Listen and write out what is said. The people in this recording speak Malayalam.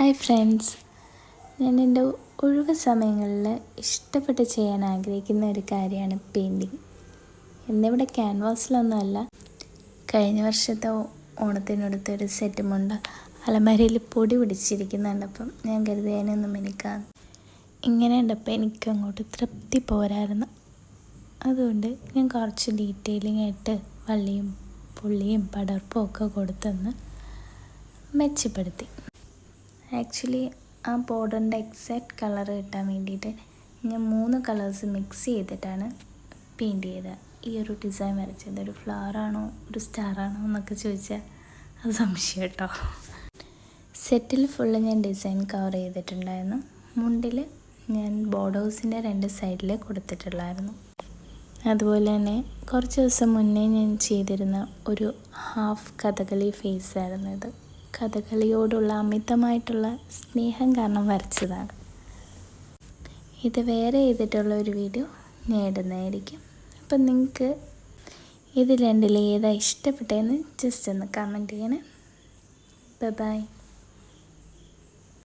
ഹായ് ഫ്രണ്ട്സ്, ഞാൻ എൻ്റെ ഒഴിവ് സമയങ്ങളിൽ ഇഷ്ടപ്പെട്ട് ചെയ്യാൻ ആഗ്രഹിക്കുന്ന ഒരു കാര്യമാണ് പെയിൻറ്റിങ്. എന്നിവിടെ ക്യാൻവാസിലൊന്നുമല്ല, കഴിഞ്ഞ വർഷത്തെ ഓണത്തിനടുത്തൊരു സെറ്റ് മുണ്ട് അലമാരയിൽ പൊടി പിടിച്ചിരിക്കുന്നുണ്ടപ്പം ഞാൻ കരുതി അതിനൊന്നും മിനുക്കാം. ഇങ്ങനെ ഉണ്ടപ്പോൾ എനിക്കങ്ങോട്ട് തൃപ്തി പോരായിരുന്നു. അതുകൊണ്ട് ഞാൻ കുറച്ച് ഡീറ്റെയിലിംഗ് ആയിട്ട് വള്ളിയും പുള്ളിയും പടർപ്പും ഒക്കെ കൊടുത്തൊന്ന് മെച്ചപ്പെടുത്തി. ആക്ച്വലി ആ ബോർഡറിൻ്റെ എക്സാക്റ്റ് കളർ കിട്ടാൻ വേണ്ടിയിട്ട് ഞാൻ 3 കളേഴ്സ് മിക്സ് ചെയ്തിട്ടാണ് പെയിൻറ്റ് ചെയ്തത് ഈ ഒരു ഡിസൈൻ വരച്ചത്. ഒരു ഫ്ലവറാണോ ഒരു സ്റ്റാറാണോ എന്നൊക്കെ ചോദിച്ചാൽ അത് സംശയം കേട്ടോ. സെറ്റിൽ ഫുള്ള് ഞാൻ ഡിസൈൻ കവർ ചെയ്തിട്ടുണ്ടായിരുന്നു. മുണ്ടിൽ ഞാൻ ബോർഡേഴ്സിൻ്റെ 2 സൈഡിൽ കൊടുത്തിട്ടുള്ളായിരുന്നു. അതുപോലെ തന്നെ കുറച്ച് ദിവസം മുന്നേ ഞാൻ ചെയ്തിരുന്ന ഒരു ഹാഫ് കഥകളി ഫേസ് ആയിരുന്നു ഇത്. കഥകളിയോടുള്ള അമിതമായിട്ടുള്ള സ്നേഹം കാരണം വരച്ചതാണ്. ഇത് വേറെ ചെയ്തിട്ടുള്ള ഒരു വീഡിയോ ഞാൻ ഇടുന്നതായിരിക്കും. അപ്പം നിങ്ങൾക്ക് ഇത് രണ്ടിൽ ഏതാ ഇഷ്ടപ്പെട്ടതെന്ന് ജസ്റ്റ് ഒന്ന് കമൻറ്റ് ചെയ്യണേ. ബൈ.